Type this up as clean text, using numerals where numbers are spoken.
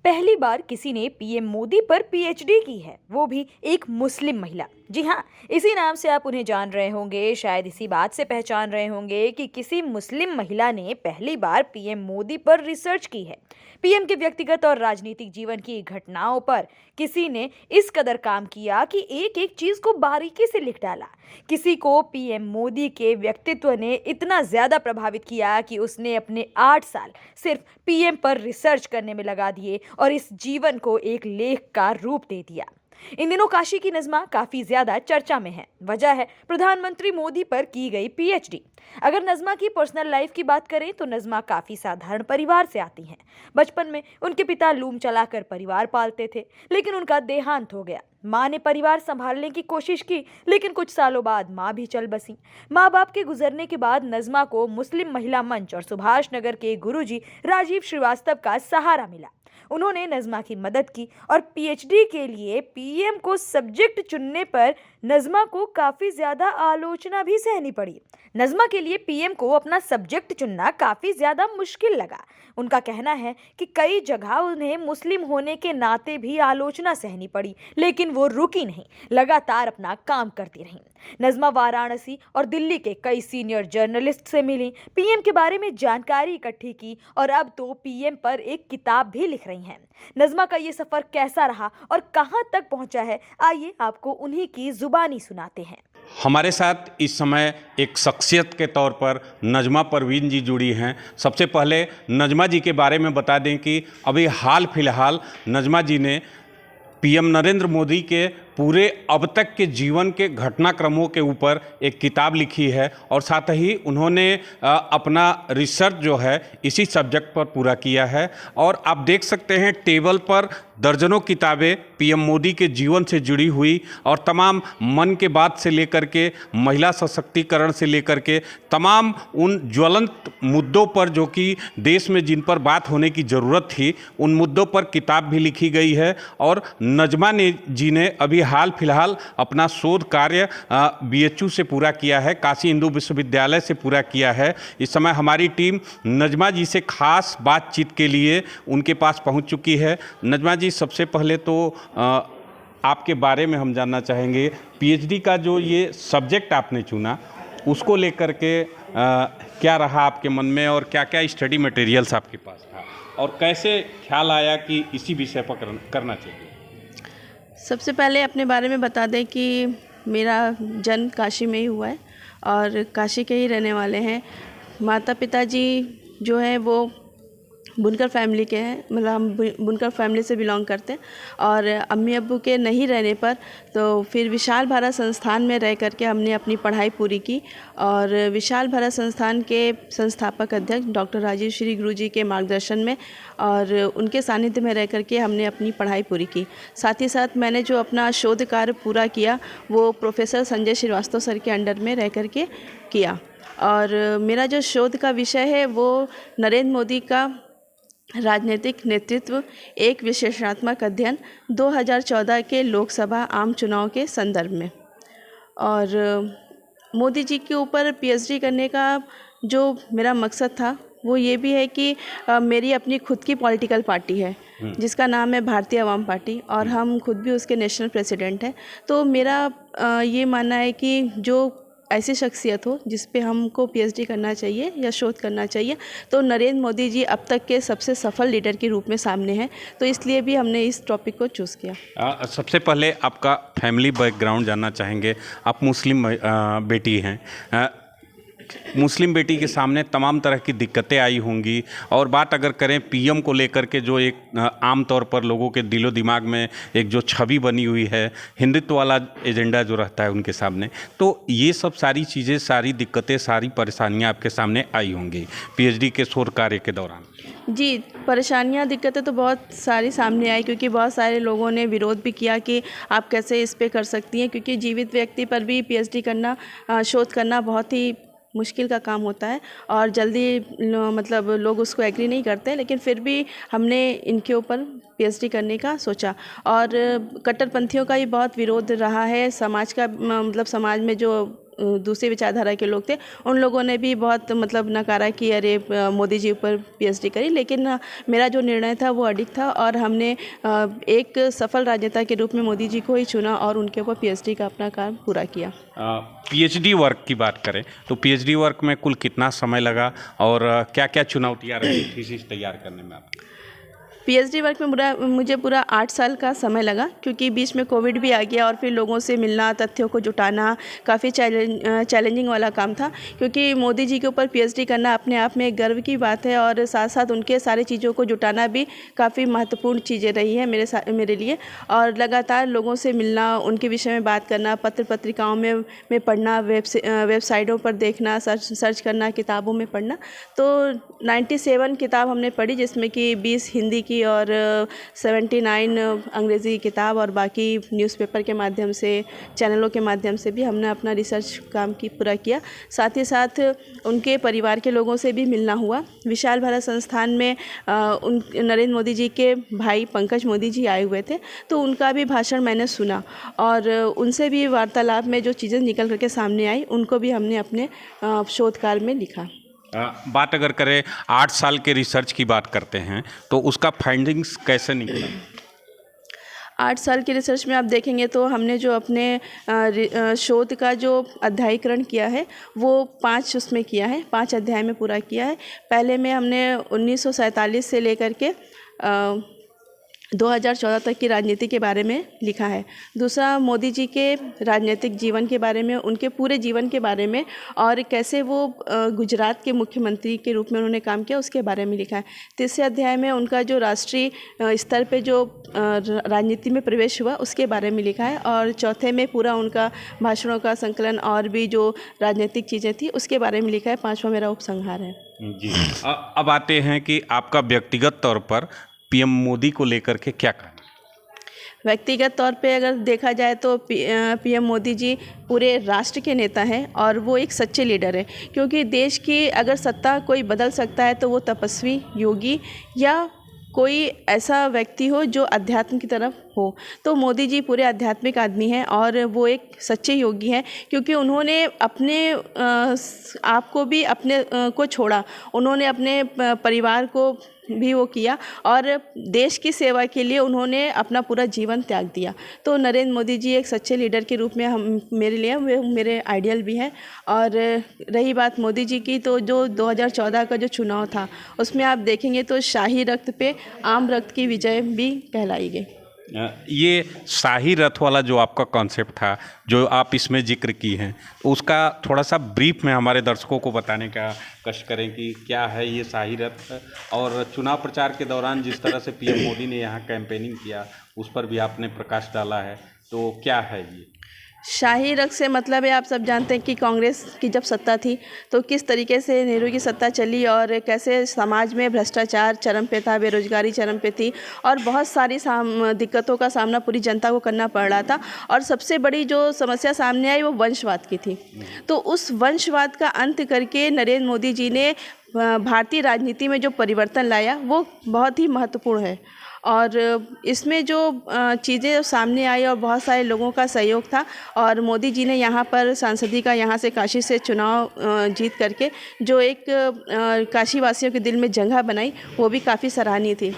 पहली बार किसी ने पीएम मोदी पर पीएचडी की है, वो भी एक मुस्लिम महिला। जी हाँ, इसी नाम से आप उन्हें जान रहे होंगे, शायद इसी बात से पहचान रहे होंगे कि किसी मुस्लिम महिला ने पहली बार पीएम मोदी पर रिसर्च की है। पीएम के व्यक्तिगत और राजनीतिक जीवन की घटनाओं पर किसी ने इस कदर काम किया कि एक एक चीज को बारीकी से लिख डाला। किसी को पीएम मोदी के व्यक्तित्व ने इतना ज्यादा प्रभावित किया कि उसने अपने 8 साल सिर्फ पीएम पर रिसर्च करने में लगा दिए और इस जीवन को एक लेख का रूप दे दिया। इन दिनों काशी की नज़मा काफी ज्यादा चर्चा में है। वजह है प्रधानमंत्री मोदी पर की गई पीएचडी। अगर नज़मा की पर्सनल लाइफ की बात करें तो नज़मा काफी साधारण परिवार से आती हैं। बचपन में उनके पिता लूम चलाकर परिवार पालते थे, लेकिन उनका देहांत हो गया। माँ ने परिवार संभालने की कोशिश की, लेकिन कुछ सालों बाद माँ भी चल बसी। माँ बाप के गुजरने के बाद नज़मा को मुस्लिम महिला मंच और सुभाष नगर के गुरुजी राजीव श्रीवास्तव का सहारा मिला। उन्होंने नज़मा की मदद की और पीएचडी के लिए पीएम को सब्जेक्ट चुनने पर नज़मा को काफ़ी ज़्यादा आलोचना भी सहनी पड़ी। नज़मा के लिए पीएम को अपना सब्जेक्ट चुनना काफ़ी ज़्यादा मुश्किल लगा। उनका कहना है कि कई जगह उन्हें मुस्लिम होने के नाते भी आलोचना सहनी पड़ी, लेकिन वो रुकी नहीं, लगातार अपना काम करती रहीं। नज़मा वाराणसी और दिल्ली के कई सीनियर जर्नलिस्ट से मिली, पीएम के बारे में जानकारी इकट्ठी की और अब तो पीएम पर एक किताब भी लिख रही हैं। नज़मा का ये सफ़र कैसा रहा और कहां तक पहुंचा है, आइए आपको उन्हीं की जुबानी सुनाते हैं। हमारे साथ इस समय एक शख्सियत के तौर पर नजमा परवीन जी जुड़ी हैं। सबसे पहले नजमा जी के बारे में बता दें कि अभी हाल फिलहाल नजमा जी ने पीएम नरेंद्र मोदी के पूरे अब तक के जीवन के घटनाक्रमों के ऊपर एक किताब लिखी है और साथ ही उन्होंने अपना रिसर्च जो है इसी सब्जेक्ट पर पूरा किया है। और आप देख सकते हैं टेबल पर दर्जनों किताबें पीएम मोदी के जीवन से जुड़ी हुई और तमाम मन के बात से लेकर के महिला सशक्तिकरण से लेकर के तमाम उन ज्वलंत मुद्दों पर जो कि देश में जिन पर बात होने की ज़रूरत थी, उन मुद्दों पर किताब भी लिखी गई है। और नजमा जी ने अभी हाल फिलहाल अपना शोध कार्य बीएचयू से पूरा किया है, काशी हिंदू विश्वविद्यालय से पूरा किया है। इस समय हमारी टीम नजमा जी से खास बातचीत के लिए उनके पास पहुंच चुकी है। नजमा जी, सबसे पहले तो आपके बारे में हम जानना चाहेंगे, पीएचडी का जो ये सब्जेक्ट आपने चुना उसको लेकर के क्या रहा आपके मन में और क्या क्या स्टडी मटेरियल्स आपके पास था और कैसे ख्याल आया कि इसी विषय पर करना चाहिए? सबसे पहले अपने बारे में बता दें कि मेरा जन्म काशी में ही हुआ है और काशी के ही रहने वाले हैं। माता पिता जी जो हैं वो बुनकर फैमिली के हैं, मतलब हम बुनकर फैमिली से बिलोंग करते हैं। और अम्मी अब्बू के नहीं रहने पर तो फिर विशाल भारत संस्थान में रह करके हमने अपनी पढ़ाई पूरी की और विशाल भारत संस्थान के संस्थापक अध्यक्ष डॉक्टर राजीव श्री गुरुजी के मार्गदर्शन में और उनके सानिध्य में रह करके हमने अपनी पढ़ाई पूरी की। साथ ही साथ मैंने जो अपना शोध कार्य पूरा किया वो प्रोफेसर संजय श्रीवास्तव सर के अंडर में रह करके किया। और मेरा जो शोध का विषय है वो नरेंद्र मोदी का राजनीतिक नेतृत्व एक विश्लेषणात्मक अध्ययन 2014 के लोकसभा आम चुनाव के संदर्भ में। और मोदी जी के ऊपर पीएचडी करने का जो मेरा मकसद था वो ये भी है कि मेरी अपनी खुद की पॉलिटिकल पार्टी है जिसका नाम है भारतीय आवाम पार्टी और हम खुद भी उसके नेशनल प्रेसिडेंट हैं। तो मेरा ये मानना है कि जो ऐसी शख्सियत हो जिस पे हमको पीएचडी करना चाहिए या शोध करना चाहिए, तो नरेंद्र मोदी जी अब तक के सबसे सफल लीडर के रूप में सामने हैं, तो इसलिए भी हमने इस टॉपिक को चूज़ किया। सबसे पहले आपका फैमिली बैकग्राउंड जानना चाहेंगे। आप मुस्लिम बेटी हैं। मुस्लिम बेटी के सामने तमाम तरह की दिक्कतें आई होंगी और बात अगर करें पीएम को लेकर के जो एक आम तौर पर लोगों के दिलो दिमाग में एक जो छवि बनी हुई है, हिंदुत्व वाला एजेंडा जो रहता है उनके सामने, तो ये सब सारी चीज़ें, सारी दिक्कतें, सारी परेशानियां आपके सामने आई होंगी पीएचडी के शोध कार्य के दौरान। जी, परेशानियाँ दिक्कतें तो बहुत सारी सामने आई क्योंकि बहुत सारे लोगों ने विरोध भी किया कि आप कैसे इस पे कर सकती हैं, क्योंकि जीवित व्यक्ति पर भी पीएचडी करना, शोध करना बहुत ही मुश्किल का काम होता है और जल्दी मतलब लोग उसको एग्री नहीं करते, लेकिन फिर भी हमने इनके ऊपर पीएचडी करने का सोचा। और कट्टरपंथियों का ये बहुत विरोध रहा है, समाज का मतलब समाज में जो दूसरी विचारधारा के लोग थे, उन लोगों ने भी बहुत मतलब नकारा कि अरे मोदी जी ऊपर पीएचडी करी। लेकिन मेरा जो निर्णय था वो अडिग था और हमने एक सफल राजनेता के रूप में मोदी जी को ही चुना और उनके ऊपर पीएचडी का अपना काम पूरा किया। पीएचडी वर्क की बात करें तो पीएचडी वर्क में कुल कितना समय लगा और क्या क्या चुनौतियाँ रही थीसिस तैयार करने में आपकी? पीएचडी वर्क में मुझे पूरा 8 साल का समय लगा, क्योंकि बीच में कोविड भी आ गया और फिर लोगों से मिलना, तथ्यों को जुटाना काफ़ी चैलेंजिंग वाला काम था। क्योंकि मोदी जी के ऊपर पीएचडी करना अपने आप में एक गर्व की बात है और साथ साथ उनके सारी चीज़ों को जुटाना भी काफ़ी महत्वपूर्ण चीज़ें रही है मेरे लिए। और लगातार लोगों से मिलना, उनके विषय में बात करना, पत्र पत्रिकाओं में पढ़ना, वेबसाइटों पर देखना, सर्च करना, किताबों में पढ़ना। तो 97 किताब हमने पढ़ी, जिसमें कि 20 हिंदी की और 79 अंग्रेज़ी की किताब और बाकी न्यूज़पेपर के माध्यम से, चैनलों के माध्यम से भी हमने अपना रिसर्च काम पूरा किया। साथ ही साथ उनके परिवार के लोगों से भी मिलना हुआ। विशाल भारत संस्थान में नरेंद्र मोदी जी के भाई पंकज मोदी जी आए हुए थे, तो उनका भी भाषण मैंने सुना और उनसे भी वार्तालाप में जो चीज़ें निकल करके सामने आई उनको भी हमने अपने शोध कार्य में लिखा। बात अगर करें 8 साल के रिसर्च की बात करते हैं तो उसका फाइंडिंग्स कैसे निकला? 8 साल के रिसर्च में आप देखेंगे तो हमने जो अपने शोध का जो अध्यायीकरण किया है वो 5 उसमें किया है, 5 अध्याय में पूरा किया है। पहले में हमने 1947 से लेकर के 2014 तक की राजनीति के बारे में लिखा है। दूसरा, मोदी जी के राजनीतिक जीवन के बारे में, उनके पूरे जीवन के बारे में और कैसे वो गुजरात के मुख्यमंत्री के रूप में उन्होंने काम किया उसके बारे में लिखा है। तीसरे अध्याय में उनका जो राष्ट्रीय स्तर पे जो राजनीति में प्रवेश हुआ उसके बारे में लिखा है और चौथे में पूरा उनका भाषणों का संकलन और भी जो राजनीतिक चीज़ें थी उसके बारे में लिखा है। 5वां मेरा उपसंहार है। जी, अब आते हैं कि आपका व्यक्तिगत तौर पर पीएम मोदी को लेकर के क्या कहना? व्यक्तिगत तौर पे अगर देखा जाए तो पीएम मोदी जी पूरे राष्ट्र के नेता हैं और वो एक सच्चे लीडर हैं, क्योंकि देश की अगर सत्ता कोई बदल सकता है तो वो तपस्वी, योगी या कोई ऐसा व्यक्ति हो जो अध्यात्म की तरफ हो। तो मोदी जी पूरे आध्यात्मिक आदमी हैं और वो एक सच्चे योगी हैं, क्योंकि उन्होंने अपने आप को भी अपने को छोड़ा, उन्होंने अपने परिवार को भी वो किया और देश की सेवा के लिए उन्होंने अपना पूरा जीवन त्याग दिया। तो नरेंद्र मोदी जी एक सच्चे लीडर के रूप में मेरे लिए वे मेरे आइडियल भी हैं। और रही बात मोदी जी की, तो जो 2014 का जो चुनाव था उसमें आप देखेंगे तो शाही रक्त पे आम रक्त की विजय भी कहलाई गई। ये शाही रथ वाला जो आपका कॉन्सेप्ट था जो आप इसमें जिक्र की हैं, उसका थोड़ा सा ब्रीफ में हमारे दर्शकों को बताने का कष्ट करें कि क्या है ये शाही रथ, और चुनाव प्रचार के दौरान जिस तरह से पीएम मोदी ने यहाँ कैंपेनिंग किया उस पर भी आपने प्रकाश डाला है, तो क्या है ये शाही रथ से मतलब है? आप सब जानते हैं कि कांग्रेस की जब सत्ता थी तो किस तरीके से नेहरू की सत्ता चली और कैसे समाज में भ्रष्टाचार चरम पे था, बेरोजगारी चरम पे थी और बहुत सारी दिक्कतों का सामना पूरी जनता को करना पड़ रहा था। और सबसे बड़ी जो समस्या सामने आई वो वंशवाद की थी। तो उस वंशवाद का अंत करके नरेंद्र मोदी जी ने भारतीय राजनीति में जो परिवर्तन लाया वो बहुत ही महत्वपूर्ण है और इसमें जो चीज़ें सामने आई और बहुत सारे लोगों का सहयोग था और मोदी जी ने यहाँ पर सांसदी का यहाँ से काशी से चुनाव जीत करके जो एक काशी वासियों के दिल में जगह बनाई वो भी काफ़ी सराहनीय थी।